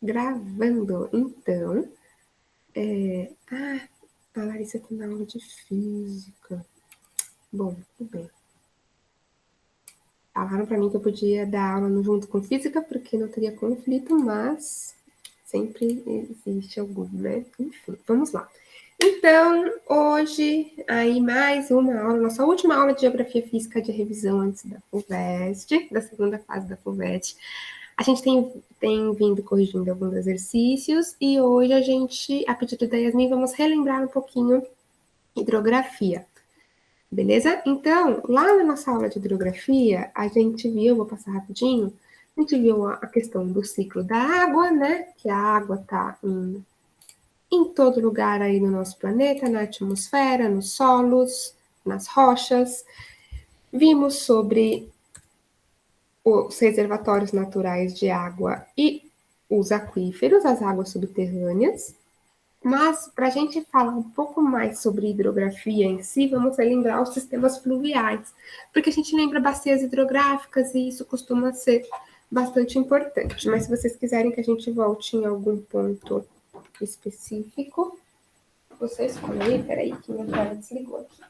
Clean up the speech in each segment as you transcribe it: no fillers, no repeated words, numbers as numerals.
Gravando, então. A Larissa tem na aula de física. Bom, tudo bem. Falaram para mim que eu podia dar aula junto com física, porque não teria conflito, mas sempre existe algum, né? Enfim, vamos lá. Então, hoje, aí mais uma aula, nossa última aula de Geografia Física de revisão antes da FUVEST, da segunda fase da FUVEST. A gente tem vindo corrigindo alguns exercícios e hoje a gente, a pedido da Yasmin, vamos relembrar um pouquinho hidrografia. Beleza? Então, lá na nossa aula de hidrografia, a gente viu, vou passar rapidinho, a gente viu a questão do ciclo da água, né? Que a água está em todo lugar aí no nosso planeta, na atmosfera, nos solos, nas rochas. Vimos sobre os reservatórios naturais de água e os aquíferos, as águas subterrâneas. Mas, para a gente falar um pouco mais sobre hidrografia em si, vamos lembrar os sistemas fluviais, porque a gente lembra bacias hidrográficas e isso costuma ser bastante importante. Mas se vocês quiserem que a gente volte em algum ponto específico, vocês escolhem. Peraí, que minha tela desligou aqui.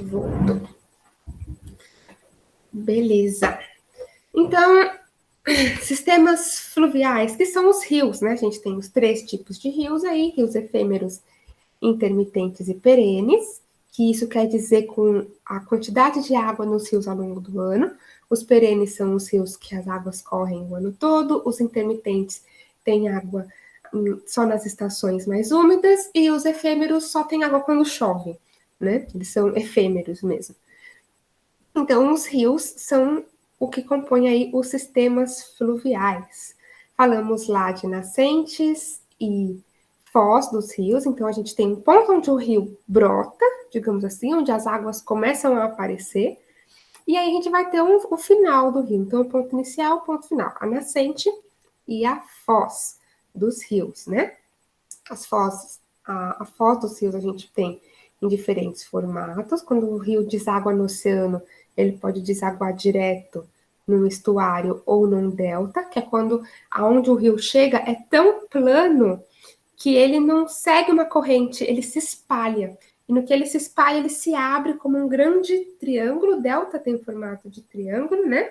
Voltou. Beleza. Então, sistemas fluviais, que são os rios, né? A gente tem os 3 tipos de rios aí, rios efêmeros, intermitentes e perenes, que isso quer dizer com a quantidade de água nos rios ao longo do ano. Os perenes são os rios que as águas correm o ano todo, os intermitentes têm água só nas estações mais úmidas, e os efêmeros só têm água quando chove, né? Eles são efêmeros mesmo. Então, os rios são o que compõe aí os sistemas fluviais. Falamos lá de nascentes e foz dos rios, então a gente tem um ponto onde o rio brota, digamos assim, onde as águas começam a aparecer, e aí a gente vai ter o final do rio. Então, o ponto inicial, o ponto final, a nascente e a foz dos rios, né? As fozes, a foz dos rios a gente tem em diferentes formatos. Quando o rio deságua no oceano, ele pode desaguar direto num estuário ou num delta, que é quando aonde o rio chega é tão plano que ele não segue uma corrente, ele se espalha. E no que ele se espalha, ele se abre como um grande triângulo. O delta tem formato de triângulo, né?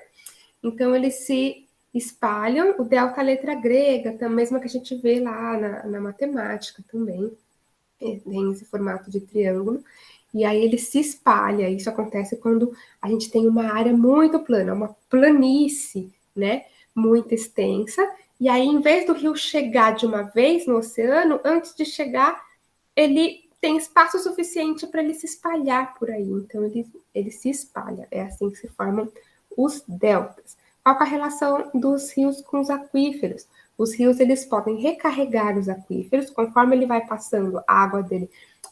Então, eles se espalham. O delta é a letra grega, mesmo que a gente vê lá na matemática também, tem esse formato de triângulo. E aí ele se espalha. Isso acontece quando a gente tem uma área muito plana, uma planície, né? Muito extensa. E aí, em vez do rio chegar de uma vez no oceano, antes de chegar, ele tem espaço suficiente para ele se espalhar por aí. Então, ele se espalha. É assim que se formam os deltas. Qual é a relação dos rios com os aquíferos? Os rios eles podem recarregar os aquíferos, conforme ele vai passando, a água dele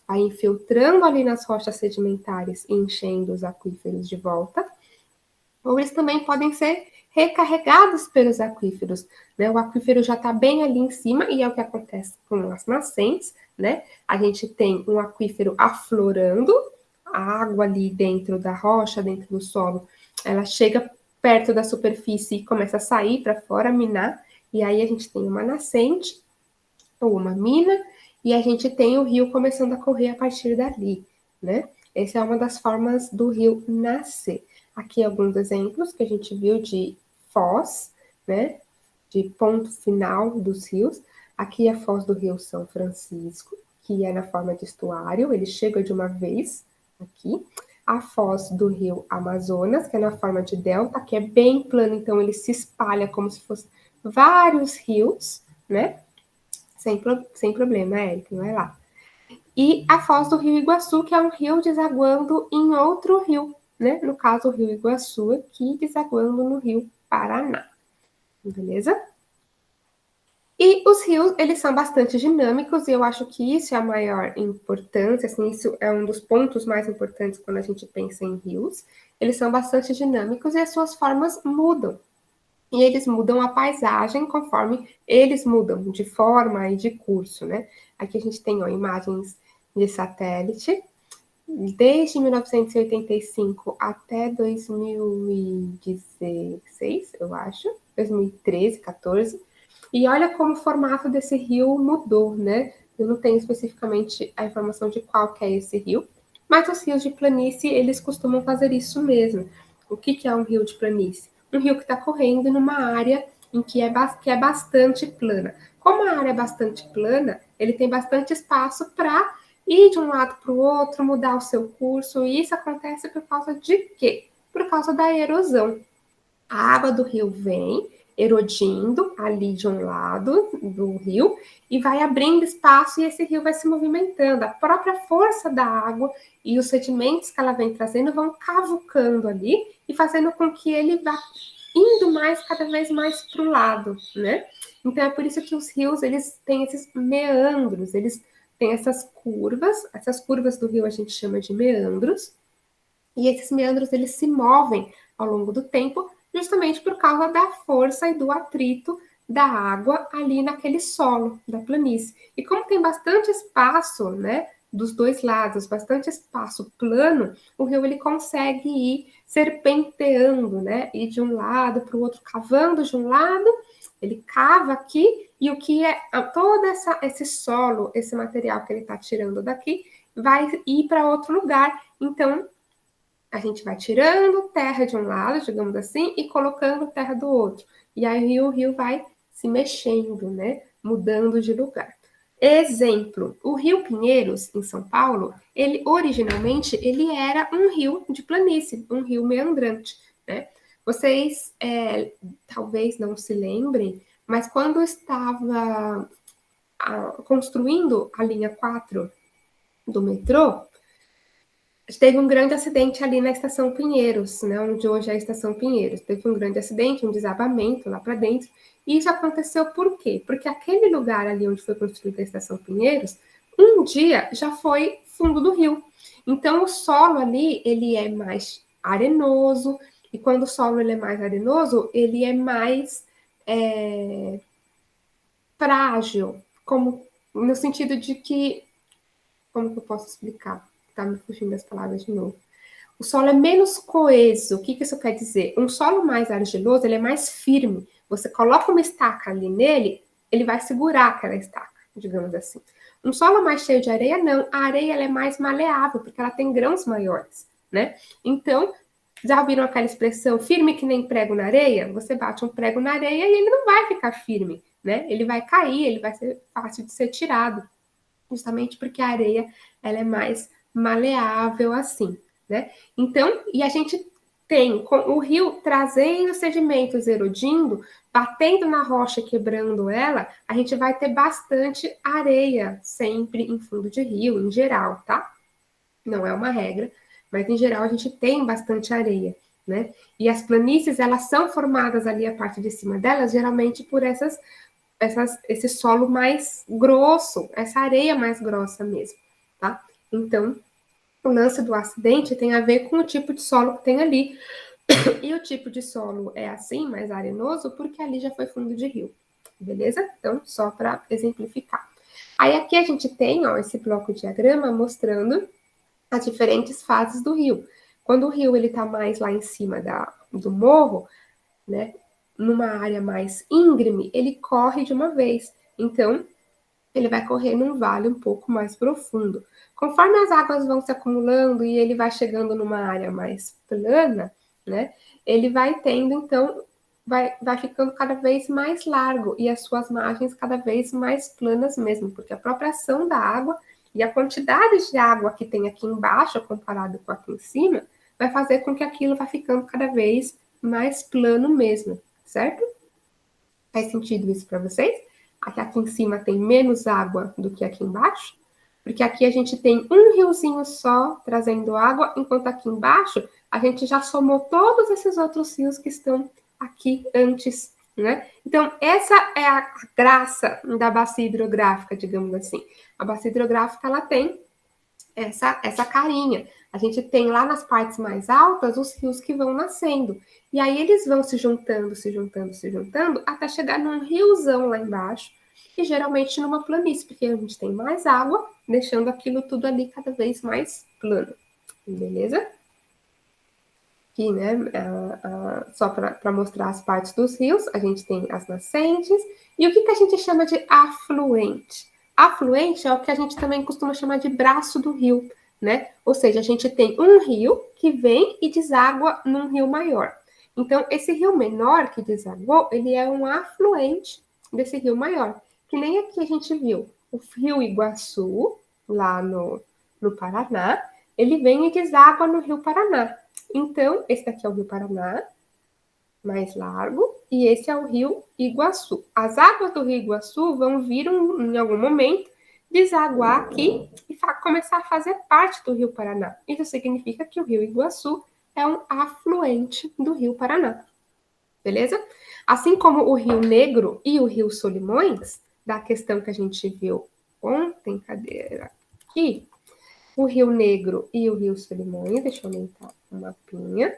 vai infiltrando ali nas rochas sedimentares e enchendo os aquíferos de volta. Ou eles também podem ser recarregados pelos aquíferos, né? O aquífero já está bem ali em cima e é o que acontece com as nascentes, né? A gente tem um aquífero aflorando, a água ali dentro da rocha, dentro do solo, ela chega perto da superfície e começa a sair para fora, minar, e aí a gente tem uma nascente ou uma mina, e a gente tem o rio começando a correr a partir dali, né? Essa é uma das formas do rio nascer. Aqui alguns exemplos que a gente viu de foz, né? De ponto final dos rios. Aqui a foz do rio São Francisco, que é na forma de estuário, ele chega de uma vez aqui. A foz do rio Amazonas, que é na forma de delta, que é bem plano, então ele se espalha como se fossem vários rios, né? Sem problema, Érica, vai lá. E a foz do Rio Iguaçu, que é um rio desaguando em outro rio, né? No caso, o Rio Iguaçu aqui desaguando no Rio Paraná. Beleza? E os rios, eles são bastante dinâmicos, e eu acho que isso é a maior importância, assim, isso é um dos pontos mais importantes quando a gente pensa em rios. Eles são bastante dinâmicos e as suas formas mudam. E eles mudam a paisagem conforme eles mudam de forma e de curso, né? Aqui a gente tem ó, imagens de satélite. Desde 1985 até 2016, eu acho, 2013, 14. E olha como o formato desse rio mudou, né? Eu não tenho especificamente a informação de qual que é esse rio, mas os rios de planície, eles costumam fazer isso mesmo. O que é um rio de planície? Um rio que está correndo numa área em que é bastante plana. Como a área é bastante plana, ele tem bastante espaço para ir de um lado para o outro, mudar o seu curso, e isso acontece por causa de quê? Por causa da erosão. A água do rio vem erodindo ali de um lado do rio e vai abrindo espaço e esse rio vai se movimentando. A própria força da água e os sedimentos que ela vem trazendo vão cavucando ali e fazendo com que ele vá indo mais, cada vez mais para o lado, né? Então é por isso que os rios, eles têm esses meandros, eles têm essas curvas do rio a gente chama de meandros, e esses meandros eles se movem ao longo do tempo, justamente por causa da força e do atrito da água ali naquele solo da planície. E como tem bastante espaço, né, dos dois lados, bastante espaço plano, o rio ele consegue ir serpenteando, né, ir de um lado para o outro, cavando de um lado, ele cava aqui e o que é todo esse solo, esse material que ele está tirando daqui, vai ir para outro lugar. Então a gente vai tirando terra de um lado, digamos assim, e colocando terra do outro. E aí o rio vai se mexendo, né? Mudando de lugar. Exemplo, o Rio Pinheiros, em São Paulo, ele originalmente ele era um rio de planície, um rio meandrante, né? Vocês talvez não se lembrem, mas quando estava construindo a linha 4 do metrô, teve um grande acidente ali na Estação Pinheiros, né, onde hoje é a Estação Pinheiros. Teve um grande acidente, um desabamento lá para dentro. E isso aconteceu por quê? Porque aquele lugar ali onde foi construída a Estação Pinheiros, um dia já foi fundo do rio. Então o solo ali, ele é mais arenoso, e quando o solo ele é mais arenoso, ele é mais frágil, como no sentido de que, como que eu posso explicar? Tá me fugindo das palavras de novo. O solo é menos coeso. O que isso quer dizer? Um solo mais argiloso, ele é mais firme. Você coloca uma estaca ali nele, ele vai segurar aquela estaca, digamos assim. Um solo mais cheio de areia, não. A areia ela é mais maleável, porque ela tem grãos maiores, né? Então, já ouviram aquela expressão firme que nem prego na areia? Você bate um prego na areia e ele não vai ficar firme, né? Ele vai cair, ele vai ser fácil de ser tirado, justamente porque a areia ela é mais maleável assim, né? Então, e a gente tem o rio trazendo sedimentos, erodindo, batendo na rocha, quebrando ela, a gente vai ter bastante areia sempre em fundo de rio, em geral, tá? Não é uma regra, mas em geral a gente tem bastante areia, né? E as planícies, elas são formadas ali, a parte de cima delas, geralmente por esse solo mais grosso, essa areia mais grossa mesmo, tá? Então, o lance do acidente tem a ver com o tipo de solo que tem ali. E o tipo de solo é assim, mais arenoso, porque ali já foi fundo de rio, beleza? Então, só para exemplificar. Aí aqui a gente tem, ó, esse bloco diagrama mostrando as diferentes fases do rio. Quando o rio ele tá mais lá em cima do morro, né, numa área mais íngreme, ele corre de uma vez. Então, ele vai correr num vale um pouco mais profundo. Conforme as águas vão se acumulando e ele vai chegando numa área mais plana, né? Ele vai tendo, então, vai ficando cada vez mais largo e as suas margens cada vez mais planas mesmo, porque a própria ação da água e a quantidade de água que tem aqui embaixo, comparado com aqui em cima, vai fazer com que aquilo vá ficando cada vez mais plano mesmo, certo? Faz sentido isso para vocês? Aqui em cima tem menos água do que aqui embaixo? Porque aqui a gente tem um riozinho só trazendo água, enquanto aqui embaixo a gente já somou todos esses outros rios que estão aqui antes, né? Então, essa é a graça da bacia hidrográfica, digamos assim. A bacia hidrográfica, ela tem essa carinha. A gente tem lá nas partes mais altas os rios que vão nascendo. E aí eles vão se juntando, se juntando, se juntando, até chegar num riozão lá embaixo. e geralmente numa planície, porque a gente tem mais água, deixando aquilo tudo ali cada vez mais plano, beleza? Aqui, né, só para mostrar as partes dos rios, a gente tem as nascentes, e o que a gente chama de afluente? Afluente é o que a gente também costuma chamar de braço do rio, né? Ou seja, a gente tem um rio que vem e deságua num rio maior. Então, esse rio menor que desaguou, ele é um afluente desse rio maior. Que nem aqui a gente viu o rio Iguaçu, lá no Paraná, ele vem e deságua no rio Paraná. Então, esse daqui é o Rio Paraná, mais largo, e esse é o Rio Iguaçu. As águas do Rio Iguaçu vão vir em algum momento desaguar aqui e começar a fazer parte do Rio Paraná. Isso significa que o Rio Iguaçu é um afluente do Rio Paraná. Beleza? Assim como o Rio Negro e o Rio Solimões, da questão que a gente viu ontem, cadê aqui? O Rio Negro e o Rio Solimões, deixa eu aumentar o mapinha.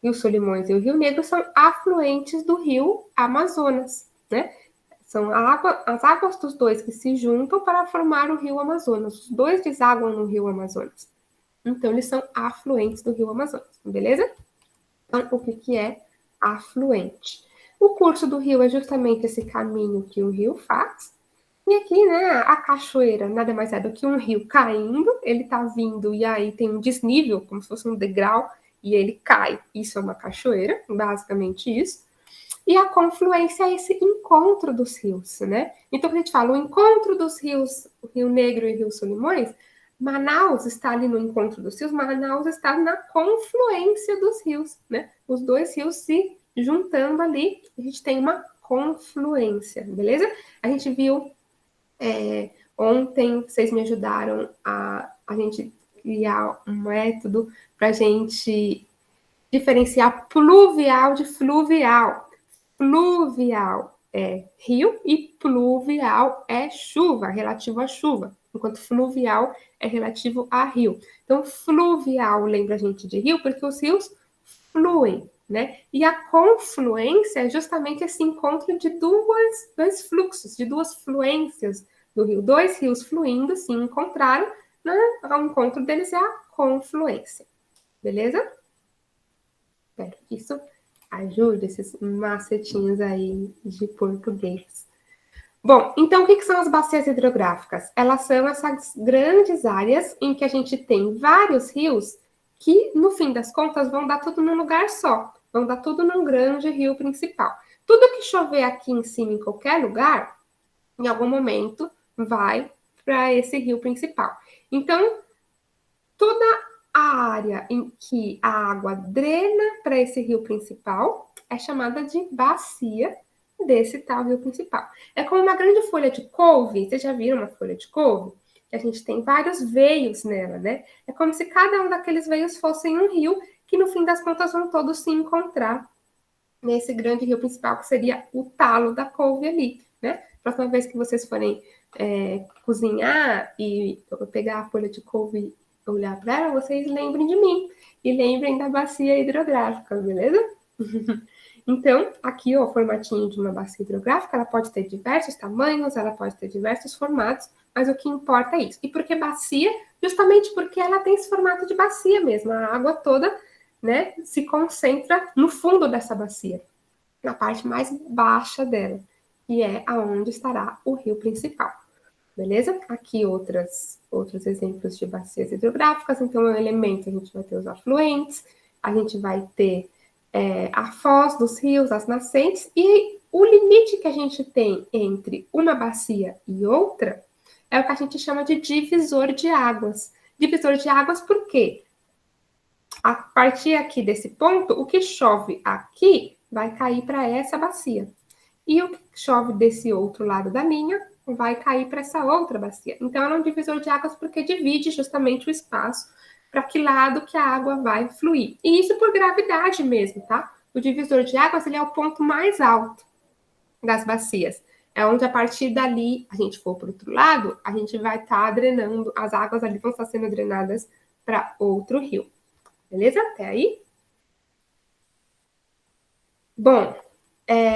Rio Solimões e o Rio Negro são afluentes do Rio Amazonas, né? São as águas dos dois que se juntam para formar o Rio Amazonas. Os dois desaguam no Rio Amazonas. Então, eles são afluentes do Rio Amazonas, beleza? Então, o que é afluente? O curso do rio é justamente esse caminho que o rio faz. E aqui, né, a cachoeira nada mais é do que um rio caindo, ele tá vindo e aí tem um desnível, como se fosse um degrau, e ele cai. Isso é uma cachoeira, basicamente isso. E a confluência é esse encontro dos rios, né? Então, quando a gente fala o encontro dos rios, o Rio Negro e o Rio Solimões, Manaus está ali no encontro dos rios, Manaus está na confluência dos rios, né? Os dois rios se juntando ali, a gente tem uma confluência, beleza? A gente viu ontem, vocês me ajudaram a gente criar um método para a gente diferenciar pluvial de fluvial. Fluvial é rio e pluvial é chuva, relativo à chuva, enquanto fluvial é relativo a rio. Então, fluvial lembra a gente de rio porque os rios fluem, né? E a confluência é justamente esse encontro de dois fluxos, de duas fluências do rio. Dois rios fluindo se encontraram, né? O encontro deles é a confluência, beleza? Espero que isso ajude esses macetinhos aí de português. Bom, então o que são as bacias hidrográficas? Elas são essas grandes áreas em que a gente tem vários rios que, no fim das contas, vão dar tudo num lugar só. Vão dar tudo num grande rio principal. Tudo que chover aqui em cima, em qualquer lugar, em algum momento, vai para esse rio principal. Então, toda a área em que a água drena para esse rio principal é chamada de bacia desse tal rio principal. É como uma grande folha de couve. Vocês já viram uma folha de couve? A gente tem vários veios nela, né? É como se cada um daqueles veios fossem um rio que, no fim das contas, vão todos se encontrar nesse grande rio principal, que seria o talo da couve ali, né? Próxima vez que vocês forem cozinhar e pegar a folha de couve e olhar para ela, vocês lembrem de mim e lembrem da bacia hidrográfica, beleza? Então, aqui ó, o formatinho de uma bacia hidrográfica, ela pode ter diversos tamanhos, ela pode ter diversos formatos, mas o que importa é isso. E por que bacia? Justamente porque ela tem esse formato de bacia mesmo, a água toda, né, se concentra no fundo dessa bacia, na parte mais baixa dela, que é aonde estará o rio principal. Beleza? Aqui outros exemplos de bacias hidrográficas. Então, o elemento, a gente vai ter os afluentes, a gente vai ter a foz dos rios, as nascentes, e o limite que a gente tem entre uma bacia e outra é o que a gente chama de divisor de águas. Divisor de águas por quê? A partir aqui desse ponto, o que chove aqui vai cair para essa bacia. E o que chove desse outro lado da linha vai cair para essa outra bacia. Então, ela é um divisor de águas porque divide justamente o espaço para que lado que a água vai fluir. E isso por gravidade mesmo, tá? O divisor de águas ele é o ponto mais alto das bacias. É onde, a partir dali, a gente for para o outro lado, a gente vai estar drenando, as águas ali vão estar sendo drenadas para outro rio. Beleza? Até aí? Bom,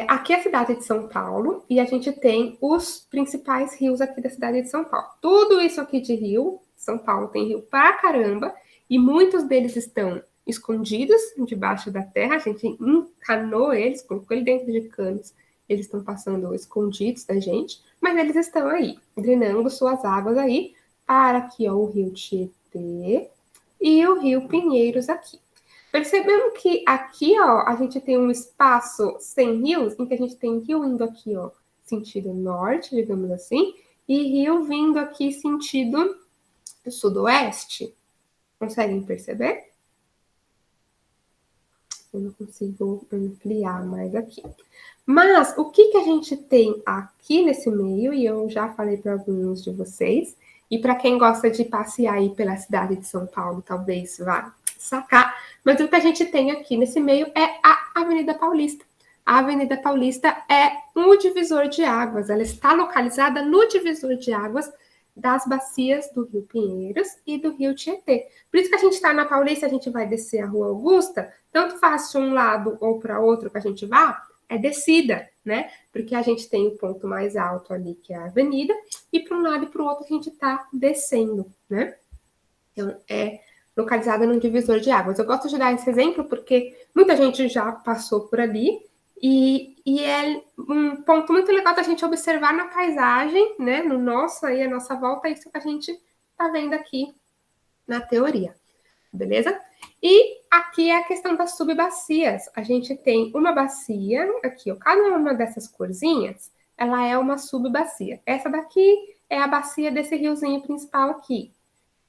Aqui é a cidade de São Paulo e a gente tem os principais rios aqui da cidade de São Paulo. Tudo isso aqui de rio, São Paulo tem rio pra caramba e muitos deles estão escondidos debaixo da terra. A gente encanou eles, colocou ele dentro de canos. Eles estão passando escondidos da gente, mas eles estão aí, drenando suas águas aí para aqui, ó, o rio Tietê e o rio Pinheiros aqui. Percebendo que aqui, ó, a gente tem um espaço sem rios, em que a gente tem rio indo aqui, ó, sentido norte, digamos assim, e rio vindo aqui sentido sudoeste. Conseguem perceber? Eu não consigo ampliar mais aqui. Mas o que, que a gente tem aqui nesse meio, e eu já falei para alguns de vocês, e para quem gosta de passear aí pela cidade de São Paulo, talvez vá sacar, mas o que a gente tem aqui nesse meio é a Avenida Paulista. A Avenida Paulista é um divisor de águas, ela está localizada no divisor de águas das bacias do Rio Pinheiros e do Rio Tietê. Por isso que a gente está na Paulista, a gente vai descer a Rua Augusta, tanto faz de um lado ou para outro que a gente vá, é descida, né? Porque a gente tem o ponto mais alto ali, que é a avenida, e para um lado e para o outro a gente está descendo, né? Então, é localizada no divisor de águas. Eu gosto de dar esse exemplo porque muita gente já passou por ali e é um ponto muito legal da gente observar na paisagem, né? No nosso aí, a nossa volta, isso que a gente está vendo aqui na teoria, beleza? E aqui é a questão das subbacias. A gente tem uma bacia aqui, ó, cada uma dessas corzinhas, ela é uma subbacia. Essa daqui é a bacia desse riozinho principal aqui,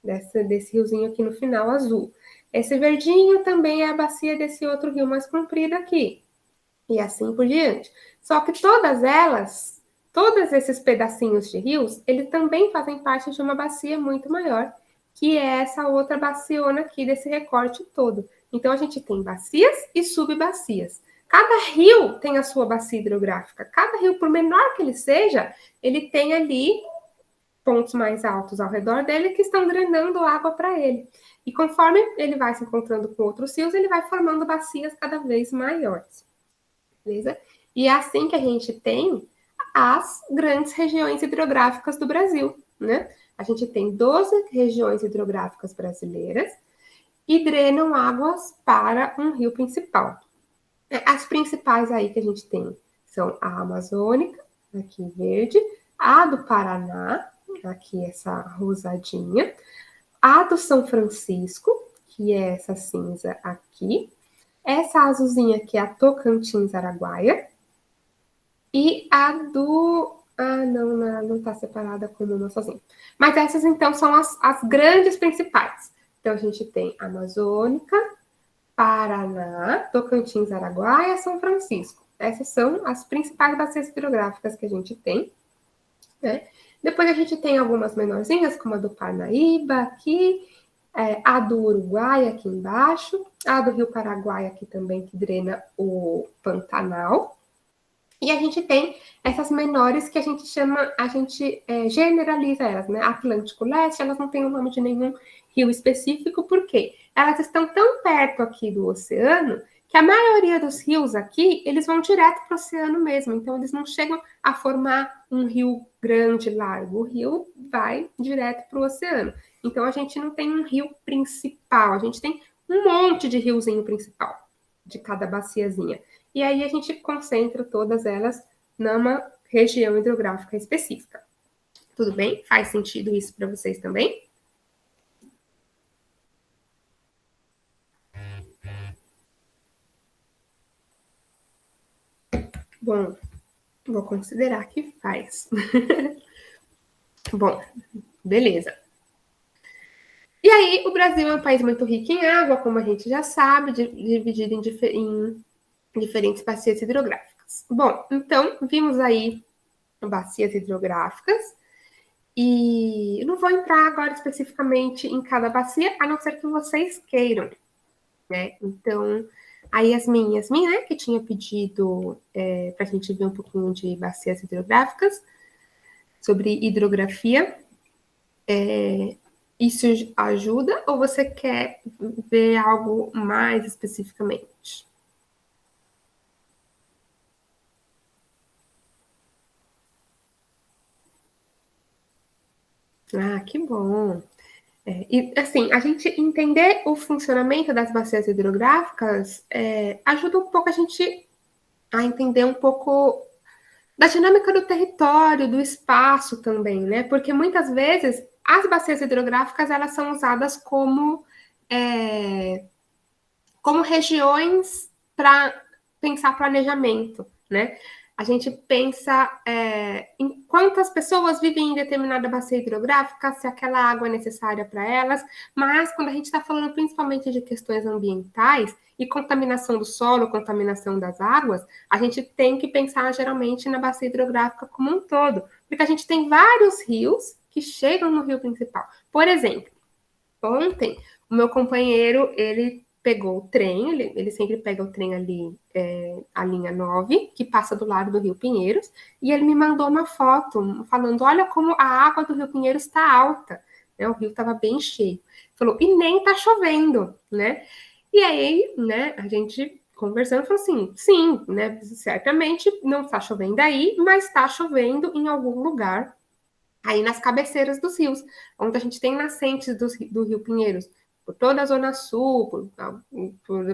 desse riozinho aqui no final azul. Esse verdinho também é a bacia desse outro rio mais comprido aqui. E assim por diante. Só que todas elas, todos esses pedacinhos de rios, eles também fazem parte de uma bacia muito maior, que é essa outra baciona aqui desse recorte todo. Então a gente tem bacias e subbacias. Cada rio tem a sua bacia hidrográfica. Cada rio, por menor que ele seja, ele tem ali pontos mais altos ao redor dele que estão drenando água para ele. E conforme ele vai se encontrando com outros rios, ele vai formando bacias cada vez maiores. Beleza? E é assim que a gente tem as grandes regiões hidrográficas do Brasil, né? A gente tem 12 regiões hidrográficas brasileiras e drenam águas para um rio principal. As principais aí que a gente tem são a Amazônica, aqui em verde, a do Paraná, aqui essa rosadinha, a do São Francisco, que é essa cinza aqui, essa azulzinha aqui é a Tocantins-Araguaia, e a do. Ah, não está separada como uma sozinha. Mas essas, então, são as grandes principais. Então, a gente tem Amazônica, Paraná, Tocantins, Araguaia, São Francisco. Essas são as principais bacias hidrográficas que a gente tem, né? Depois a gente tem algumas menorzinhas, como a do Parnaíba aqui, a do Uruguai aqui embaixo, a do Rio Paraguai aqui também, que drena o Pantanal. E a gente tem essas menores que a gente chama, a gente generaliza elas, né? Atlântico Leste, elas não têm o nome de nenhum rio específico, por quê? Elas estão tão perto aqui do oceano que a maioria dos rios aqui, eles vão direto para o oceano mesmo, então eles não chegam a formar um rio grande, largo, o rio vai direto para o oceano. Então a gente não tem um rio principal, a gente tem um monte de riozinho principal de cada baciazinha. E aí a gente concentra todas elas numa região hidrográfica específica. Tudo bem? Faz sentido isso para vocês também? Bom, vou considerar que faz. Bom, beleza. E aí, o Brasil é um país muito rico em água, como a gente já sabe, dividido em diferentes bacias hidrográficas. Bom, então, vimos aí bacias hidrográficas, e eu não vou entrar agora especificamente em cada bacia, a não ser que vocês queiram, né? Então, a Yasmin, né, que tinha pedido para a gente ver um pouquinho de bacias hidrográficas, sobre hidrografia, isso ajuda ou você quer ver algo mais especificamente? Ah, que bom. E assim, a gente entender o funcionamento das bacias hidrográficas ajuda um pouco a gente a entender um pouco da dinâmica do território, do espaço também, né? Porque muitas vezes as bacias hidrográficas elas são usadas é, como regiões para pensar planejamento, né? A gente pensa em quantas pessoas vivem em determinada bacia hidrográfica, se aquela água é necessária para elas, mas quando a gente está falando principalmente de questões ambientais e contaminação do solo, contaminação das águas, a gente tem que pensar geralmente na bacia hidrográfica como um todo, porque a gente tem vários rios que chegam no rio principal. Por exemplo, ontem, o meu companheiro, ele pegou o trem, ele sempre pega o trem ali, a linha 9, que passa do lado do Rio Pinheiros, e ele me mandou uma foto falando, olha como a água do Rio Pinheiros está alta, né? O rio estava bem cheio. Falou, e nem está chovendo, né? E aí, né, a gente conversando, falou assim, sim, né, certamente não está chovendo aí, mas está chovendo em algum lugar aí nas cabeceiras dos rios, onde a gente tem nascentes do Rio Pinheiros, por toda a Zona Sul,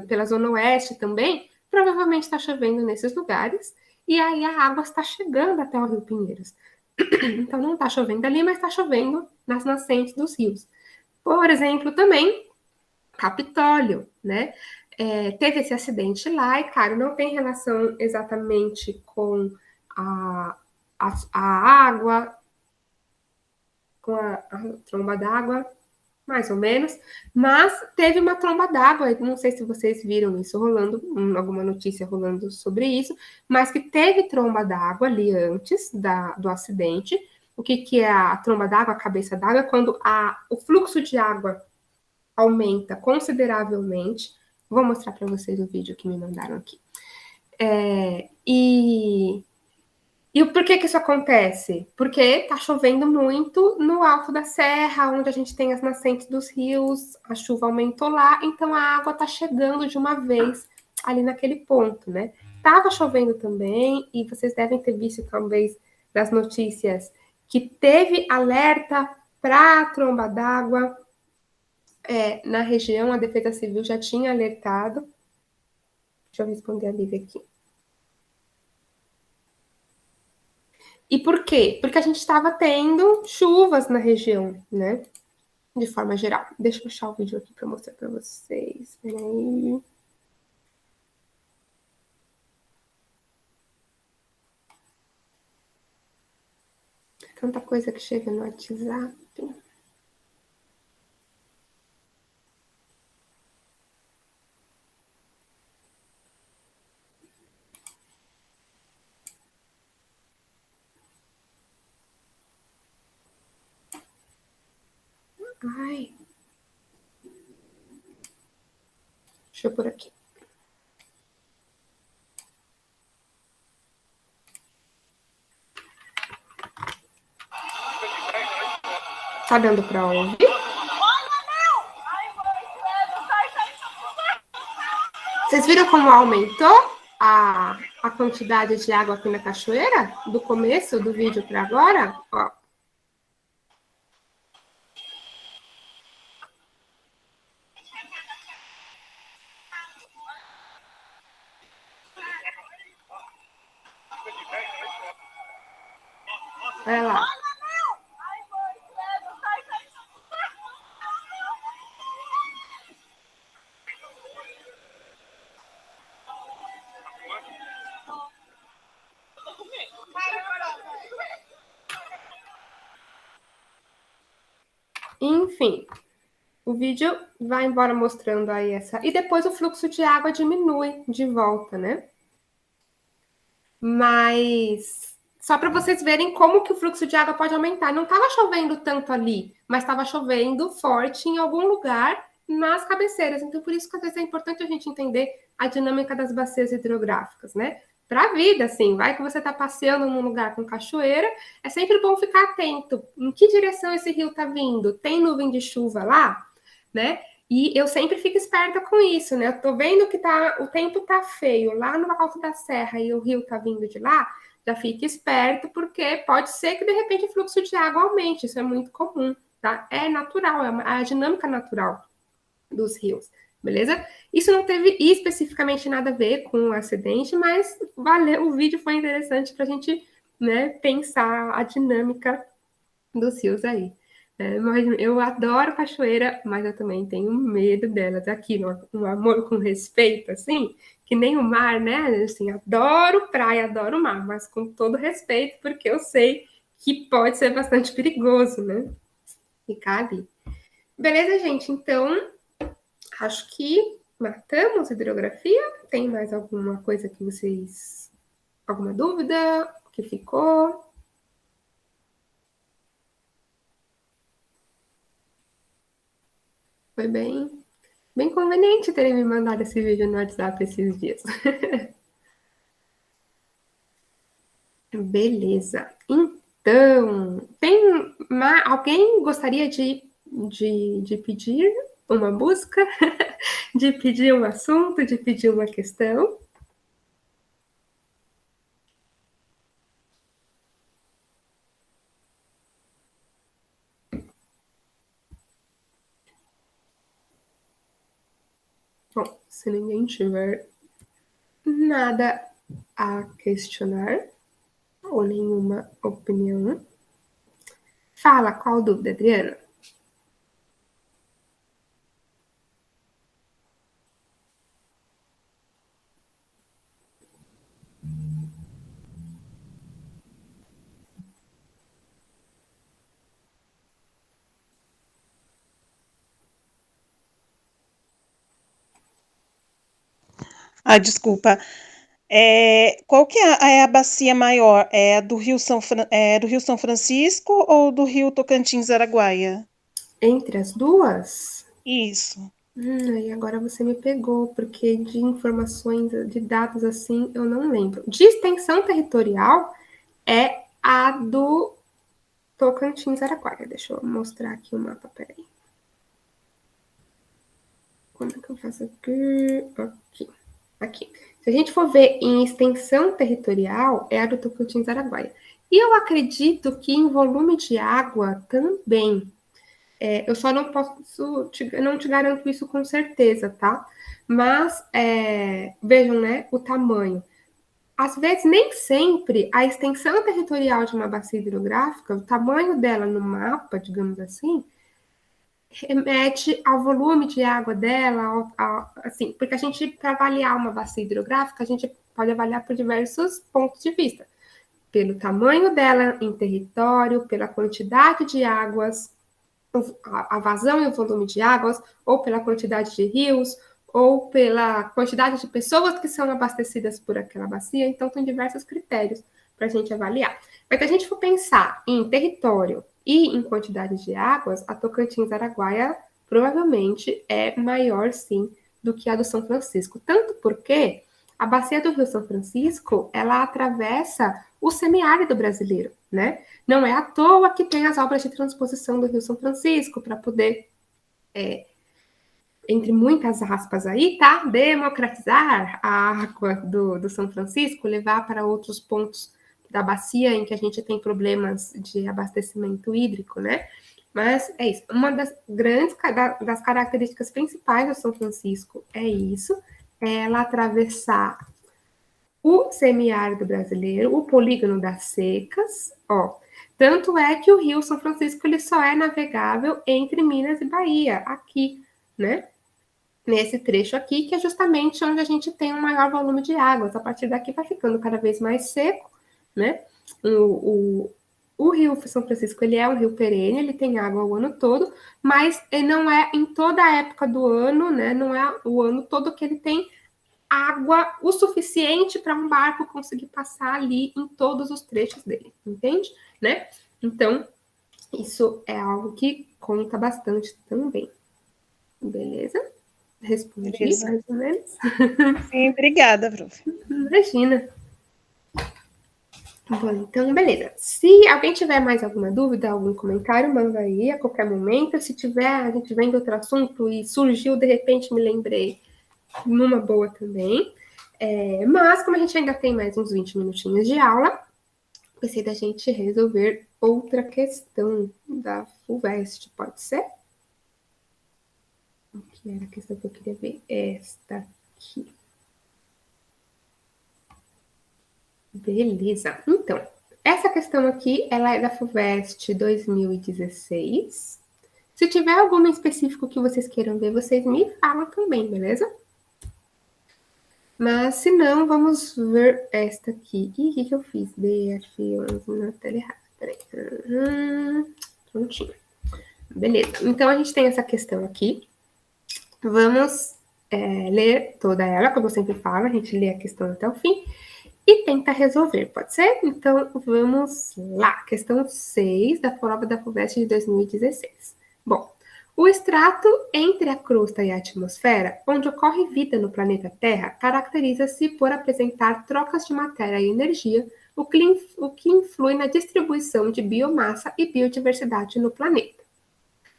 pela Zona Oeste também, provavelmente está chovendo nesses lugares, e aí a água está chegando até o Rio Pinheiros. Então não está chovendo ali, mas está chovendo nas nascentes dos rios. Por exemplo, também Capitólio, né? Teve esse acidente lá, e claro, não tem relação exatamente com a água, com a tromba d'água, mais ou menos, mas teve uma tromba d'água, não sei se vocês viram isso rolando, alguma notícia rolando sobre isso, mas que teve tromba d'água ali antes do acidente. O que é a tromba d'água, a cabeça d'água? Quando o fluxo de água aumenta consideravelmente. Vou mostrar para vocês o vídeo que me mandaram aqui. E por que isso acontece? Porque está chovendo muito no alto da serra, onde a gente tem as nascentes dos rios, a chuva aumentou lá, então a água está chegando de uma vez ali naquele ponto, né? Estava chovendo também, e vocês devem ter visto talvez das notícias que teve alerta para a tromba d'água na região, a Defesa Civil já tinha alertado. Deixa eu responder a Lívia aqui. E por quê? Porque a gente estava tendo chuvas na região, né? De forma geral. Deixa eu achar o vídeo aqui para mostrar para vocês. Peraí. Tanta coisa que chega no WhatsApp. Ai. Deixa eu por aqui. Tá dando para ouvir? Vocês viram como aumentou a quantidade de água aqui na cachoeira? Do começo do vídeo para agora? Ó. Olha lá. Enfim, o vídeo vai embora mostrando aí essa. E depois o fluxo de água diminui de volta, né? Mas só para vocês verem como que o fluxo de água pode aumentar. Não estava chovendo tanto ali, mas estava chovendo forte em algum lugar nas cabeceiras. Então, por isso que às vezes é importante a gente entender a dinâmica das bacias hidrográficas, né? Para a vida, assim, vai que você está passeando num lugar com cachoeira, é sempre bom ficar atento. Em que direção esse rio está vindo? Tem nuvem de chuva lá, né? E eu sempre fico esperta com isso, né? Eu tô vendo que o tempo tá feio lá no alto da serra e o rio tá vindo de lá. já fique esperto, porque pode ser que, de repente, o fluxo de água aumente, isso é muito comum, tá? É natural, a dinâmica natural dos rios, beleza? Isso não teve especificamente nada a ver com o acidente, mas valeu, o vídeo foi interessante para a gente, né, pensar a dinâmica dos rios aí. Mas eu adoro cachoeira, mas eu também tenho medo delas. Aqui, no amor com respeito, assim, que nem o mar, né? Assim, adoro praia, adoro mar, mas com todo respeito, porque eu sei que pode ser bastante perigoso, né? Ficar ali. Beleza, gente? Então, acho que matamos a hidrografia. Tem mais alguma coisa que vocês... Alguma dúvida que ficou? Foi bem conveniente terem me mandado esse vídeo no WhatsApp esses dias. Beleza. Então, alguém gostaria de pedir uma busca, de pedir um assunto, de pedir uma questão? Bom, se ninguém tiver nada a questionar ou nenhuma opinião, fala qual dúvida, Adriana? Ah, desculpa. Qual que é a bacia maior? É a do do Rio São Francisco ou do Rio Tocantins-Araguaia? Entre as duas? Isso. Aí agora você me pegou, porque de informações, de dados assim, eu não lembro. De extensão territorial é a do Tocantins-Araguaia. Deixa eu mostrar aqui o mapa, peraí. Como é que eu faço aqui? Aqui. Se a gente for ver em extensão territorial, é a do Tocantins-Araguaia. E eu acredito que em volume de água também. Eu só não não te garanto isso com certeza, tá? Mas vejam, né, o tamanho. Às vezes, nem sempre a extensão territorial de uma bacia hidrográfica, o tamanho dela no mapa, digamos assim, remete ao volume de água dela, assim, porque a gente, para avaliar uma bacia hidrográfica, a gente pode avaliar por diversos pontos de vista. Pelo tamanho dela em território, pela quantidade de águas, a vazão e o volume de águas, ou pela quantidade de rios, ou pela quantidade de pessoas que são abastecidas por aquela bacia. Então, tem diversos critérios para a gente avaliar. Mas se a gente for pensar em território e em quantidade de águas, a Tocantins-Araguaia provavelmente é maior, sim, do que a do São Francisco. Tanto porque a bacia do Rio São Francisco, ela atravessa o semiárido brasileiro, né? Não é à toa que tem as obras de transposição do Rio São Francisco para poder, entre muitas aspas aí, tá? Democratizar a água do São Francisco, levar para outros pontos da bacia em que a gente tem problemas de abastecimento hídrico, né? Mas é isso. Uma das grandes das características principais do São Francisco é isso, é ela atravessar o semiárido brasileiro, o polígono das secas, ó. Tanto é que o Rio São Francisco ele só é navegável entre Minas e Bahia, aqui, né? Nesse trecho aqui, que é justamente onde a gente tem um maior volume de águas. A partir daqui vai ficando cada vez mais seco, né? O Rio São Francisco ele é um rio perene, ele tem água o ano todo, mas ele não é em toda a época do ano, né? Não é o ano todo que ele tem água o suficiente para um barco conseguir passar ali em todos os trechos dele, entende? Né? Então, isso é algo que conta bastante também. Beleza? Respondi Beleza. mais ou menos? Sim, obrigada, prof. Imagina. Bom, então, beleza. Se alguém tiver mais alguma dúvida, algum comentário, manda aí a qualquer momento. Se tiver, a gente vem de outro assunto e surgiu, de repente, me lembrei, numa boa também. Mas, como a gente ainda tem mais uns 20 minutinhos de aula, pensei da gente resolver outra questão da FUVEST, pode ser? O que era a questão que eu queria ver? Esta aqui. Beleza. Então, essa questão aqui, ela é da FUVEST 2016. Se tiver alguma em específico que vocês queiram ver, vocês me falam também, beleza? Mas, se não, vamos ver esta aqui. Ih, o que eu fiz? F11 na tela errada. Peraí. Prontinho. Beleza. Então, a gente tem essa questão aqui. Vamos ler toda ela, como eu sempre falo. A gente lê a questão até o fim e tenta resolver, pode ser? Então, vamos lá. Questão 6 da prova da FUVEST de 2016. Bom, o extrato entre a crosta e a atmosfera, onde ocorre vida no planeta Terra, caracteriza-se por apresentar trocas de matéria e energia, o que influi na distribuição de biomassa e biodiversidade no planeta.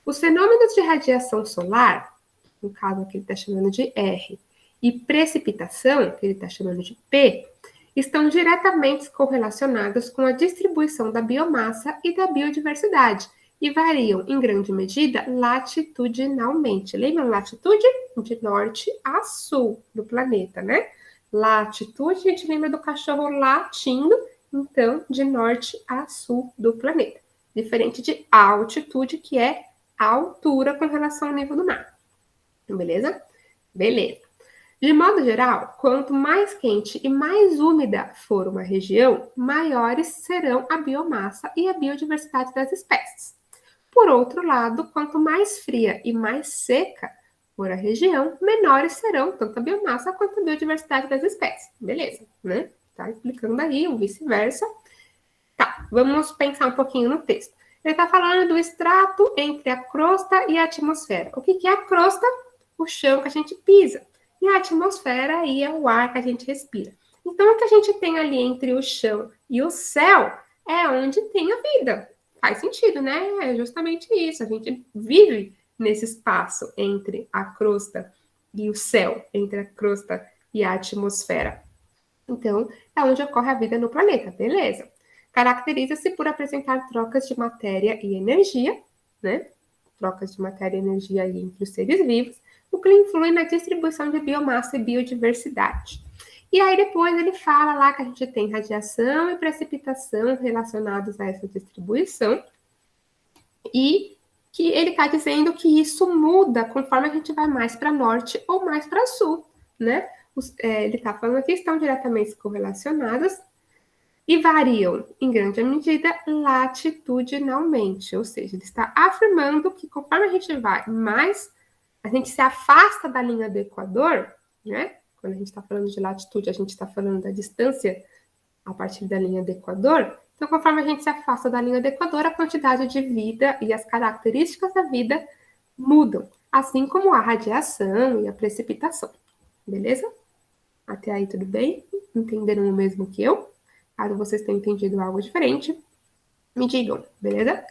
Os fenômenos de radiação solar, no caso aqui ele está chamando de R, e precipitação, que ele está chamando de P, estão diretamente correlacionados com a distribuição da biomassa e da biodiversidade e variam, em grande medida, latitudinalmente. Lembram latitude? De norte a sul do planeta, né? Latitude, a gente lembra do cachorro latindo, então, de norte a sul do planeta. Diferente de altitude, que é a altura com relação ao nível do mar. Beleza? Beleza. De modo geral, quanto mais quente e mais úmida for uma região, maiores serão a biomassa e a biodiversidade das espécies. Por outro lado, quanto mais fria e mais seca for a região, menores serão tanto a biomassa quanto a biodiversidade das espécies. Beleza, né? Tá explicando aí o vice-versa. Tá, vamos pensar um pouquinho no texto. Ele está falando do extrato entre a crosta e a atmosfera. O que é a crosta? O chão que a gente pisa. E a atmosfera aí é o ar que a gente respira. Então, o que a gente tem ali entre o chão e o céu é onde tem a vida. Faz sentido, né? É justamente isso. A gente vive nesse espaço entre a crosta e o céu, entre a crosta e a atmosfera. Então, é onde ocorre a vida no planeta, beleza? Caracteriza-se por apresentar trocas de matéria e energia, né? Trocas de matéria e energia aí entre os seres vivos, o que influi na distribuição de biomassa e biodiversidade. E aí depois ele fala lá que a gente tem radiação e precipitação relacionados a essa distribuição e que ele está dizendo que isso muda conforme a gente vai mais para norte ou mais para sul, né? Ele está falando que estão diretamente correlacionadas e variam, em grande medida, latitudinalmente, ou seja, ele está afirmando que conforme a gente vai mais, a gente se afasta da linha do Equador, né? Quando a gente está falando de latitude, a gente está falando da distância a partir da linha do Equador. Então, conforme a gente se afasta da linha do Equador, a quantidade de vida e as características da vida mudam, assim como a radiação e a precipitação. Beleza? Até aí tudo bem? Entenderam o mesmo que eu? Caso vocês tenham entendido algo diferente, me digam, beleza?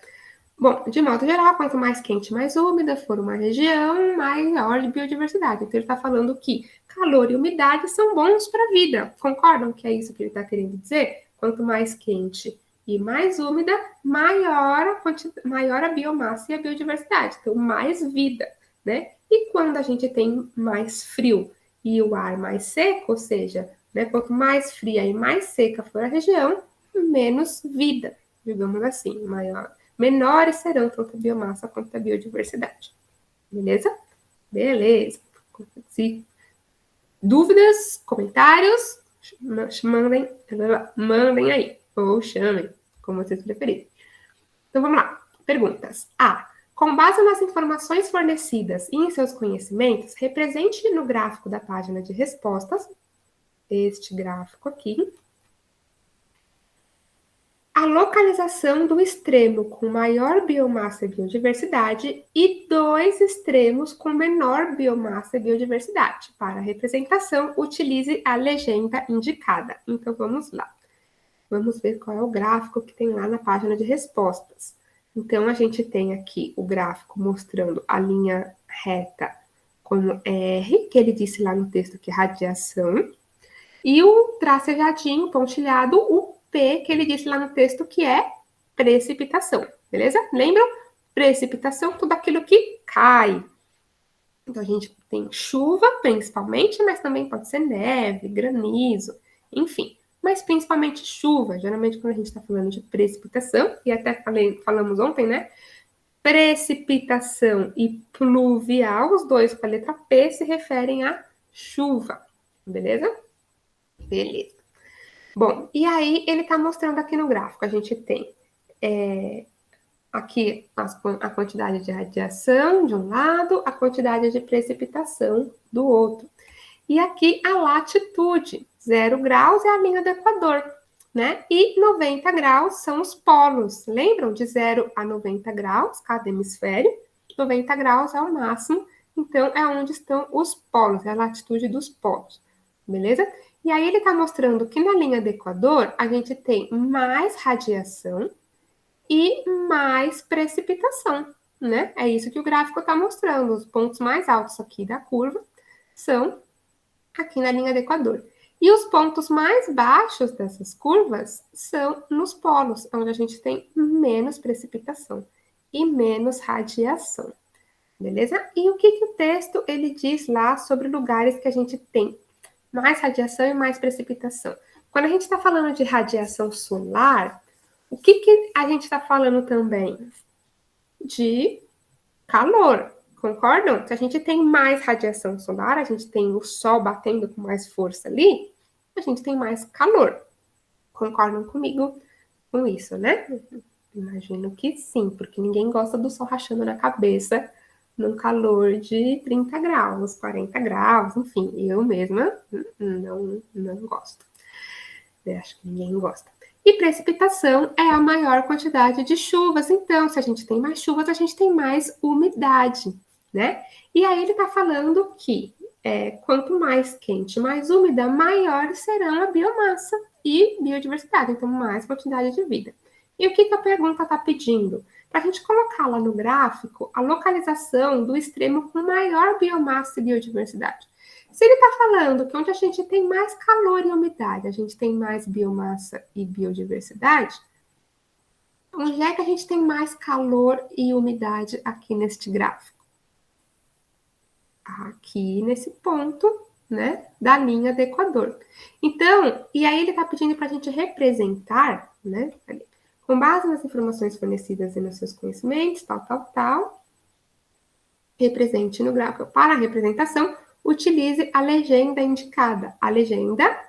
Bom, de modo geral, quanto mais quente e mais úmida for uma região, maior de biodiversidade. Então, ele está falando que calor e umidade são bons para a vida. Concordam que é isso que ele está querendo dizer? Quanto mais quente e mais úmida, maior a biomassa e a biodiversidade. Então, mais vida, né? E quando a gente tem mais frio e o ar mais seco, ou seja, né, quanto mais fria e mais seca for a região, menos vida, digamos assim, menores serão tanto a biomassa quanto a biodiversidade. Beleza? Beleza. Se dúvidas, comentários, mandem aí, ou chamem, como vocês preferirem. Então, vamos lá. Perguntas. A. Com base nas informações fornecidas e em seus conhecimentos, represente no gráfico da página de respostas, este gráfico aqui, a localização do extremo com maior biomassa e biodiversidade e dois extremos com menor biomassa e biodiversidade. Para a representação, utilize a legenda indicada. Então, vamos lá. Vamos ver qual é o gráfico que tem lá na página de respostas. Então, a gente tem aqui o gráfico mostrando a linha reta como R, que ele disse lá no texto que é radiação, e o tracejadinho, pontilhado, o P, que ele disse lá no texto que é precipitação, beleza? Lembram? Precipitação, tudo aquilo que cai. Então, a gente tem chuva, principalmente, mas também pode ser neve, granizo, enfim. Mas principalmente chuva. Geralmente, quando a gente está falando de precipitação, e até falamos ontem, né? Precipitação e pluvial, os dois com a letra P, se referem a chuva. Beleza? Beleza. Bom, e aí ele está mostrando aqui no gráfico. A gente tem aqui a quantidade de radiação de um lado, a quantidade de precipitação do outro. E aqui a latitude, 0 graus é a linha do Equador, né? E 90 graus são os polos. Lembram? De 0 a 90 graus, cada hemisfério. 90 graus é o máximo, então é onde estão os polos, é a latitude dos polos, beleza? E aí ele está mostrando que na linha do Equador a gente tem mais radiação e mais precipitação, né? É isso que o gráfico está mostrando. Os pontos mais altos aqui da curva são aqui na linha do Equador. E os pontos mais baixos dessas curvas são nos polos, onde a gente tem menos precipitação e menos radiação, beleza? E o que o texto ele diz lá sobre lugares que a gente tem mais radiação e mais precipitação? Quando a gente está falando de radiação solar, o que a gente está falando também? De calor, concordam? Se a gente tem mais radiação solar, a gente tem o sol batendo com mais força ali, a gente tem mais calor. Concordam comigo com isso, né? Imagino que sim, porque ninguém gosta do sol rachando na cabeça num calor de 30 graus, 40 graus, enfim, eu mesma não gosto. Eu acho que ninguém gosta. E precipitação é a maior quantidade de chuvas. Então, se a gente tem mais chuvas, a gente tem mais umidade, né? E aí ele está falando que quanto mais quente, mais úmida, maior serão a biomassa e biodiversidade. Então, mais quantidade de vida. E o que a pergunta está pedindo? Para a gente colocar lá no gráfico a localização do extremo com maior biomassa e biodiversidade. Se ele está falando que onde a gente tem mais calor e umidade, a gente tem mais biomassa e biodiversidade, onde é que a gente tem mais calor e umidade aqui neste gráfico? Aqui nesse ponto, né, da linha do Equador. Então, e aí ele está pedindo para a gente representar, né, ali, com base nas informações fornecidas e nos seus conhecimentos, tal, represente no gráfico. Para a representação, utilize a legenda indicada, a legenda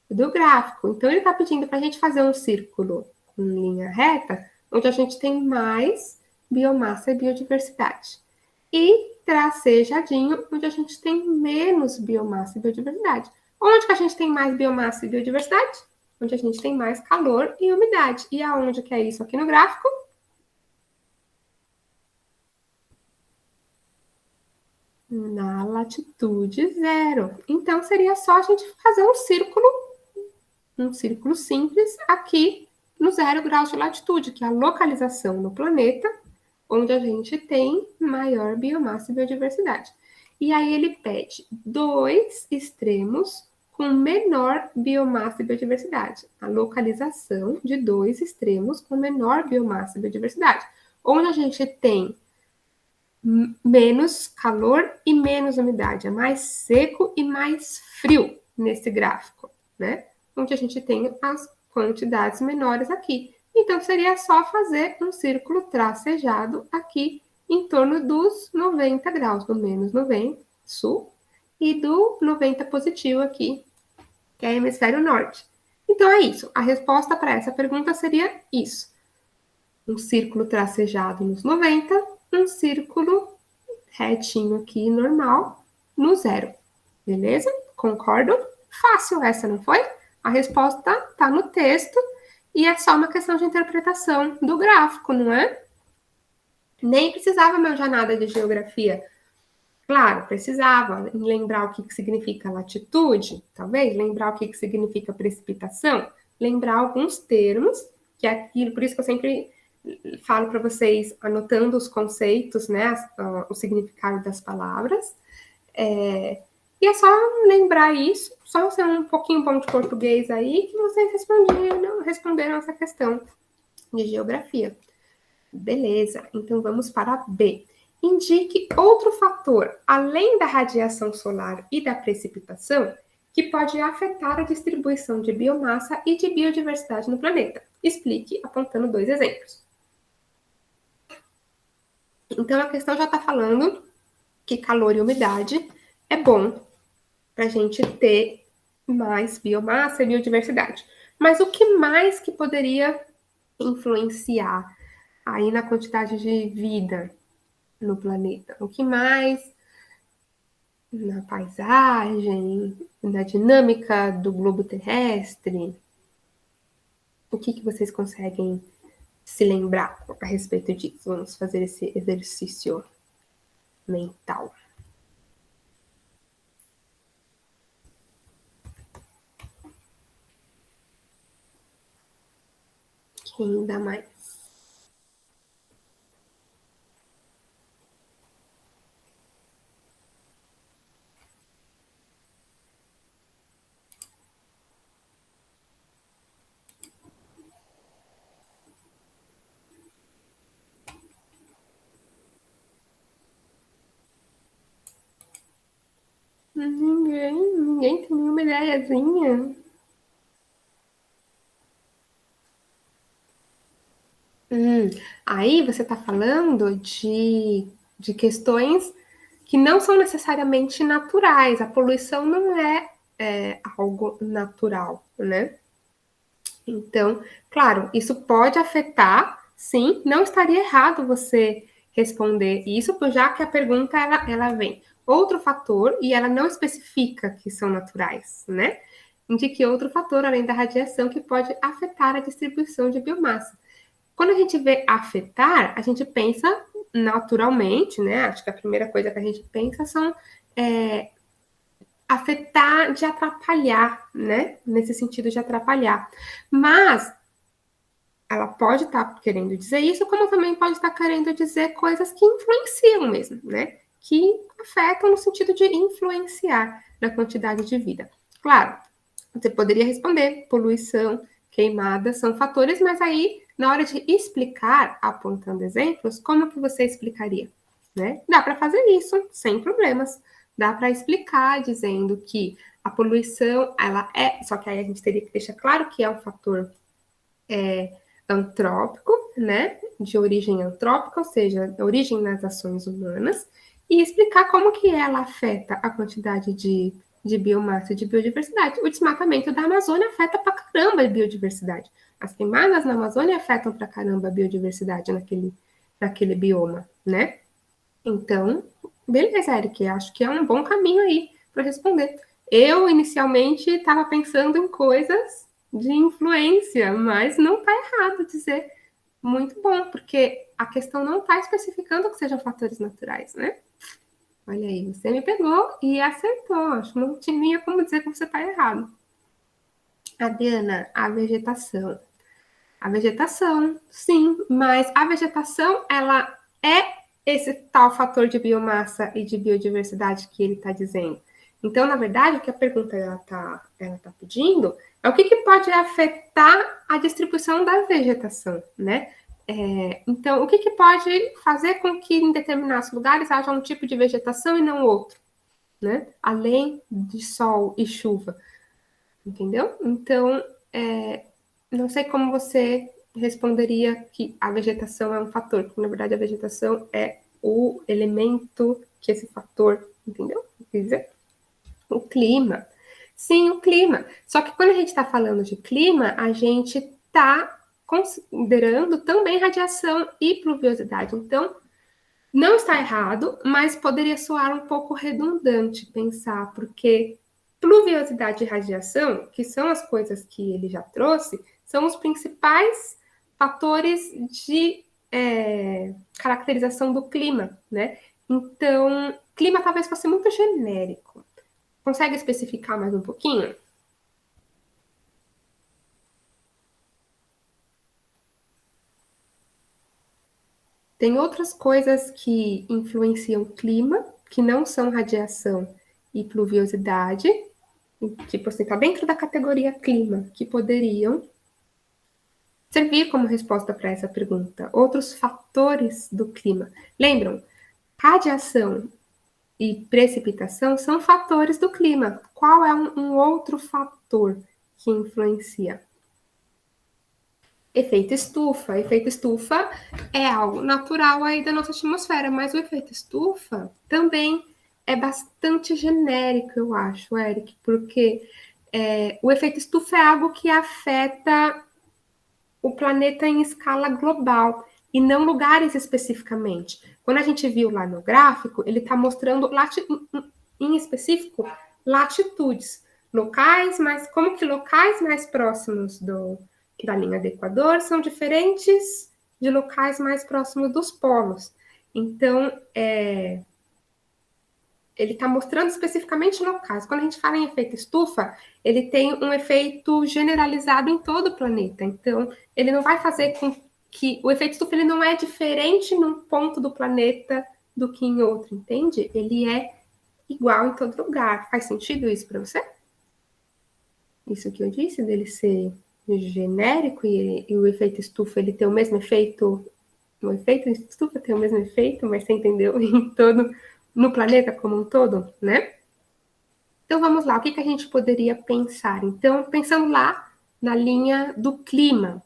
do gráfico. Então, ele está pedindo para a gente fazer um círculo em linha reta, onde a gente tem mais biomassa e biodiversidade. E tracejadinho, onde a gente tem menos biomassa e biodiversidade. Onde que a gente tem mais biomassa e biodiversidade? Onde a gente tem mais calor e umidade. E aonde que é isso aqui no gráfico? Na latitude 0. Então, seria só a gente fazer um círculo simples aqui no 0 graus de latitude, que é a localização no planeta onde a gente tem maior biomassa e biodiversidade. E aí ele pede 2 extremos com menor biomassa e biodiversidade. A localização de 2 extremos com menor biomassa e biodiversidade. Onde a gente tem menos calor e menos umidade. É mais seco e mais frio nesse gráfico, né? Onde a gente tem as quantidades menores aqui. Então, seria só fazer um círculo tracejado aqui em torno dos 90 graus, do menos 90, sul, e do 90 positivo aqui, que é hemisfério norte. Então, é isso. A resposta para essa pergunta seria isso. Um círculo tracejado nos 90, um círculo retinho aqui, normal, no 0. Beleza? Concordam? Fácil essa, não foi? A resposta está no texto e é só uma questão de interpretação do gráfico, não é? Nem precisava manjar nada de geografia. Claro, precisava lembrar o que significa latitude, talvez, lembrar o que significa precipitação, lembrar alguns termos, que é aquilo, por isso que eu sempre falo para vocês, anotando os conceitos, né, o significado das palavras, E é só lembrar isso, só ser um pouquinho bom de português aí, que vocês responderam essa questão de geografia. Beleza, então vamos para B. Indique outro fator, além da radiação solar e da precipitação, que pode afetar a distribuição de biomassa e de biodiversidade no planeta. Explique apontando 2 exemplos. Então a questão já está falando que calor e umidade é bom para a gente ter mais biomassa e biodiversidade. Mas o que mais que poderia influenciar aí na quantidade de vida no planeta? O que mais na paisagem, na dinâmica do globo terrestre? O que vocês conseguem se lembrar a respeito disso? Vamos fazer esse exercício mental. Quem dá mais? Ninguém tem nenhuma ideiazinha. Aí você está falando de questões que não são necessariamente naturais. A poluição não é algo natural, né? Então, claro, isso pode afetar, sim, não estaria errado você responder isso, já que a pergunta ela vem. Outro fator, e ela não especifica que são naturais, né? Indique outro fator, além da radiação, que pode afetar a distribuição de biomassa. Quando a gente vê afetar, a gente pensa naturalmente, né? Acho que a primeira coisa que a gente pensa são afetar de atrapalhar, né? Nesse sentido de atrapalhar. Mas ela pode estar querendo dizer isso, como também pode estar querendo dizer coisas que influenciam mesmo, né? Que afetam no sentido de influenciar na quantidade de vida. Claro, você poderia responder poluição, queimada, são fatores, mas aí, na hora de explicar, apontando exemplos, como que você explicaria? Né? Dá para fazer isso sem problemas. Dá para explicar dizendo que a poluição, ela é, só que aí a gente teria que deixar claro que é um fator antrópico, né? De origem antrópica, ou seja, origem nas ações humanas, e explicar como que ela afeta a quantidade de biomassa e de biodiversidade. O desmatamento da Amazônia afeta pra caramba a biodiversidade. As queimadas na Amazônia afetam pra caramba a biodiversidade naquele bioma, né? Então, beleza, Eric, acho que é um bom caminho aí para responder. Eu, inicialmente, estava pensando em coisas de influência, mas não está errado dizer muito bom, porque a questão não está especificando que sejam fatores naturais, né? Olha aí, você me pegou e acertou. Acho que não tinha como dizer que você está errado. Adriana, a vegetação. A vegetação, sim, mas a vegetação, ela é esse tal fator de biomassa e de biodiversidade que ele está dizendo. Então, na verdade, o que a pergunta ela tá pedindo é o que pode afetar a distribuição da vegetação, né? Então, o que pode fazer com que em determinados lugares haja um tipo de vegetação e não outro, né? Além de sol e chuva, entendeu? Então, não sei como você responderia que a vegetação é um fator, porque na verdade a vegetação é o elemento que esse fator, entendeu? Quer dizer, o clima. Sim, o clima. Só que quando a gente está falando de clima, a gente está considerando também radiação e pluviosidade. Então, não está errado, mas poderia soar um pouco redundante pensar, porque pluviosidade e radiação, que são as coisas que ele já trouxe, são os principais fatores de caracterização do clima, né? Então, clima talvez fosse muito genérico. Consegue especificar mais um pouquinho? Tem outras coisas que influenciam o clima, que não são radiação e pluviosidade, tipo assim, está dentro da categoria clima, que poderiam servir como resposta para essa pergunta. Outros fatores do clima. Lembram? Radiação e precipitação são fatores do clima. Qual é um outro fator que influencia? Efeito estufa. Efeito estufa é algo natural aí da nossa atmosfera, mas o efeito estufa também é bastante genérico, eu acho, Eric, porque o efeito estufa é algo que afeta o planeta em escala global e não lugares especificamente. Quando a gente viu lá no gráfico, ele está mostrando em específico latitudes, locais, mas como que locais mais próximos da linha do Equador são diferentes de locais mais próximos dos polos. Então, ele está mostrando especificamente locais. Quando a gente fala em efeito estufa, ele tem um efeito generalizado em todo o planeta. Então, ele não vai fazer com que o efeito estufa ele não é diferente num ponto do planeta do que em outro, entende? Ele é igual em todo lugar. Faz sentido isso para você? Isso que eu disse, dele ser genérico e o efeito estufa ele tem o mesmo efeito, o efeito estufa tem o mesmo efeito, mas você entendeu? Em todo, no planeta como um todo, né? Então vamos lá, o que a gente poderia pensar? Então, pensando lá na linha do clima,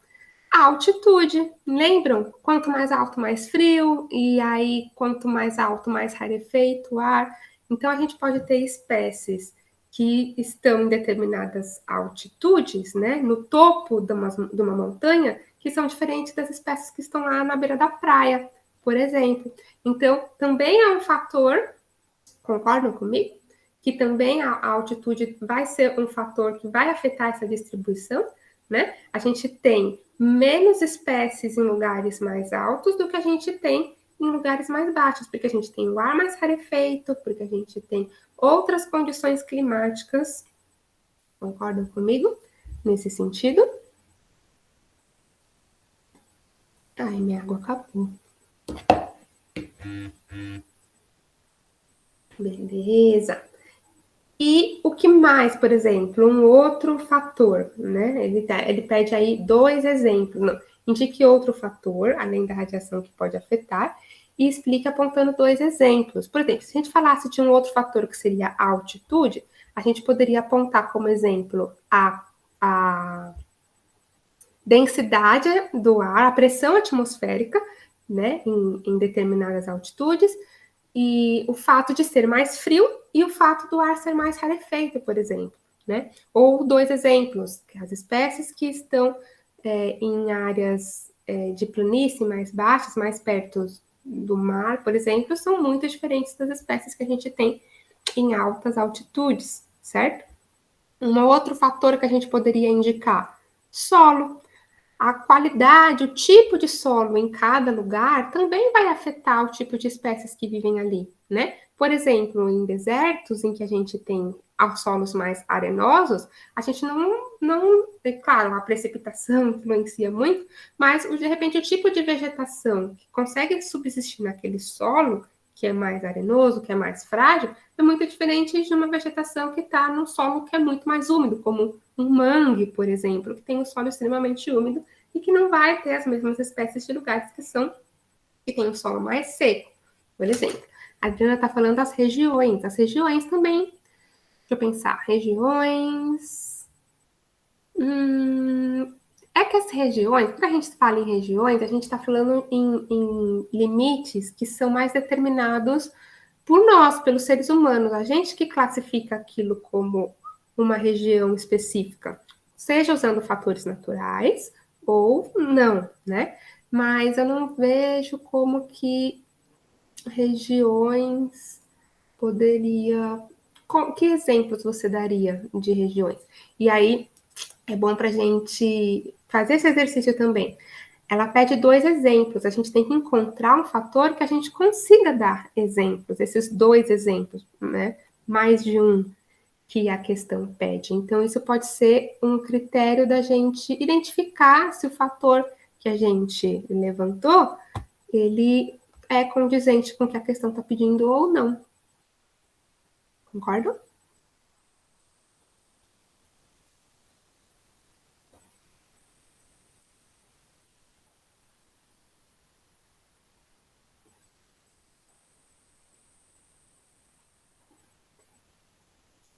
a altitude, lembram? Quanto mais alto, mais frio, e aí quanto mais alto, mais rarefeito o ar. Então a gente pode ter espécies que estão em determinadas altitudes, né, no topo de uma montanha, que são diferentes das espécies que estão lá na beira da praia, por exemplo. Então, também é um fator, concordam comigo? Que também a altitude vai ser um fator que vai afetar essa distribuição, né? A gente tem menos espécies em lugares mais altos do que a gente tem em lugares mais baixos, porque a gente tem o ar mais rarefeito, porque a gente tem outras condições climáticas. Concordam comigo nesse sentido? Ai, minha água acabou. Beleza. E o que mais, por exemplo, um outro fator, né? Ele pede aí 2 exemplos. Não, indique outro fator, além da radiação, que pode afetar, e explique apontando 2 exemplos. Por exemplo, se a gente falasse de um outro fator que seria a altitude, a gente poderia apontar como exemplo a densidade do ar, a pressão atmosférica, né, em determinadas altitudes, e o fato de ser mais frio e o fato do ar ser mais rarefeito, por exemplo, né? Ou 2 exemplos, as espécies que estão em áreas de planície mais baixas, mais perto do mar, por exemplo, são muito diferentes das espécies que a gente tem em altas altitudes, certo? Um outro fator que a gente poderia indicar, solo. A qualidade, o tipo de solo em cada lugar também vai afetar o tipo de espécies que vivem ali, né? Por exemplo, em desertos em que a gente tem solos mais arenosos, a gente não, é claro, a precipitação influencia muito, mas de repente o tipo de vegetação que consegue subsistir naquele solo, que é mais arenoso, que é mais frágil, é muito diferente de uma vegetação que está num solo que é muito mais úmido, como um mangue, por exemplo, que tem um solo extremamente úmido e que não vai ter as mesmas espécies de lugares que tem um solo mais seco, por exemplo. A Adriana está falando das regiões. As regiões também, deixa eu pensar, regiões. É que as regiões, quando a gente fala em regiões, a gente está falando em limites que são mais determinados por nós, pelos seres humanos. A gente que classifica aquilo como uma região específica, seja usando fatores naturais ou não, né? Mas eu não vejo como que regiões poderia. Que exemplos você daria de regiões? E aí é bom para a gente fazer esse exercício também. Ela pede 2 exemplos. A gente tem que encontrar um fator que a gente consiga dar exemplos, esses 2 exemplos, né? Mais de um que a questão pede. Então, isso pode ser um critério da gente identificar se o fator que a gente levantou, ele é condizente com o que a questão está pedindo ou não. Concordam?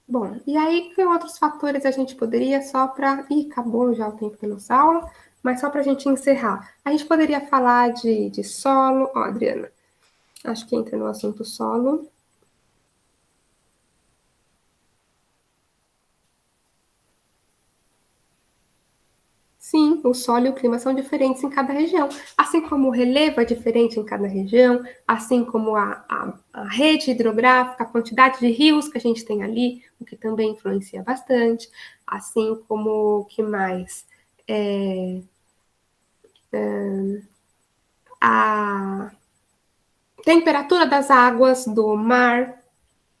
Bom, e aí que outros fatores a gente poderia só para... Ih, acabou já o tempo da nossa aula, mas só para a gente encerrar. A gente poderia falar de solo. Ó, Adriana, acho que entra no assunto solo. Sim, o solo e o clima são diferentes em cada região. Assim como o relevo é diferente em cada região, assim como a rede hidrográfica, a quantidade de rios que a gente tem ali, o que também influencia bastante, assim como o que mais? A temperatura das águas do mar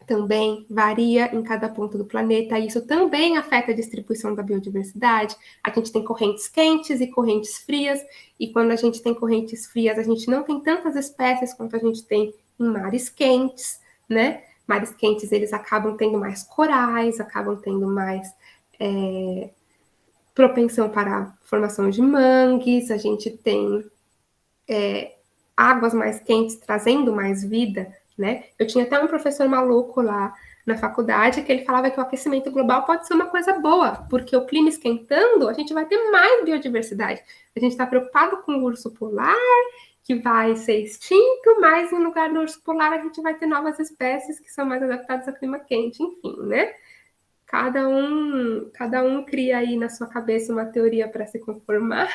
também varia em cada ponto do planeta, e isso também afeta a distribuição da biodiversidade. A gente tem correntes quentes e correntes frias, e quando a gente tem correntes frias, a gente não tem tantas espécies quanto a gente tem em mares quentes, né? Mares quentes, eles acabam tendo mais corais, acabam tendo mais propensão para a formação de mangues, a gente tem águas mais quentes trazendo mais vida, né? Eu tinha até um professor maluco lá na faculdade que ele falava que o aquecimento global pode ser uma coisa boa, porque o clima esquentando, a gente vai ter mais biodiversidade. A gente está preocupado com o urso polar, que vai ser extinto, mas no lugar do urso polar a gente vai ter novas espécies que são mais adaptadas ao clima quente, enfim, né? Cada um cria aí na sua cabeça uma teoria para se conformar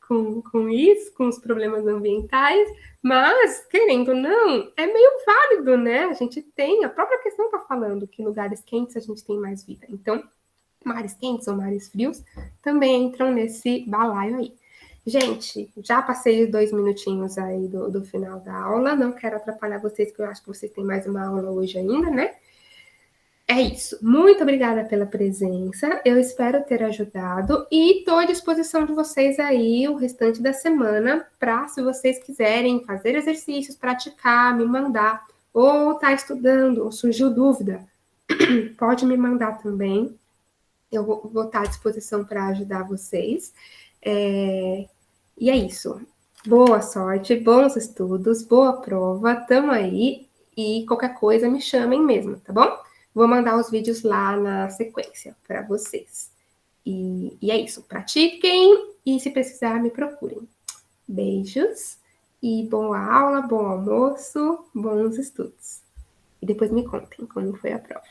com isso, com os problemas ambientais, mas, querendo ou não, é meio válido, né? A gente tem, a própria questão está falando que em lugares quentes a gente tem mais vida. Então, mares quentes ou mares frios também entram nesse balaio aí. Gente, já passei 2 minutinhos aí do final da aula, não quero atrapalhar vocês, porque eu acho que vocês têm mais uma aula hoje ainda, né? É isso. Muito obrigada pela presença. Eu espero ter ajudado e estou à disposição de vocês aí o restante da semana para, se vocês quiserem fazer exercícios, praticar, me mandar, ou tá estudando, ou surgiu dúvida, pode me mandar também. Eu vou estar à disposição para ajudar vocês. E é isso. Boa sorte, bons estudos, boa prova, tamo aí. E qualquer coisa me chamem mesmo, tá bom? Vou mandar os vídeos lá na sequência para vocês. E é isso. Pratiquem e se precisar, me procurem. Beijos e boa aula, bom almoço, bons estudos. E depois me contem como foi a prova.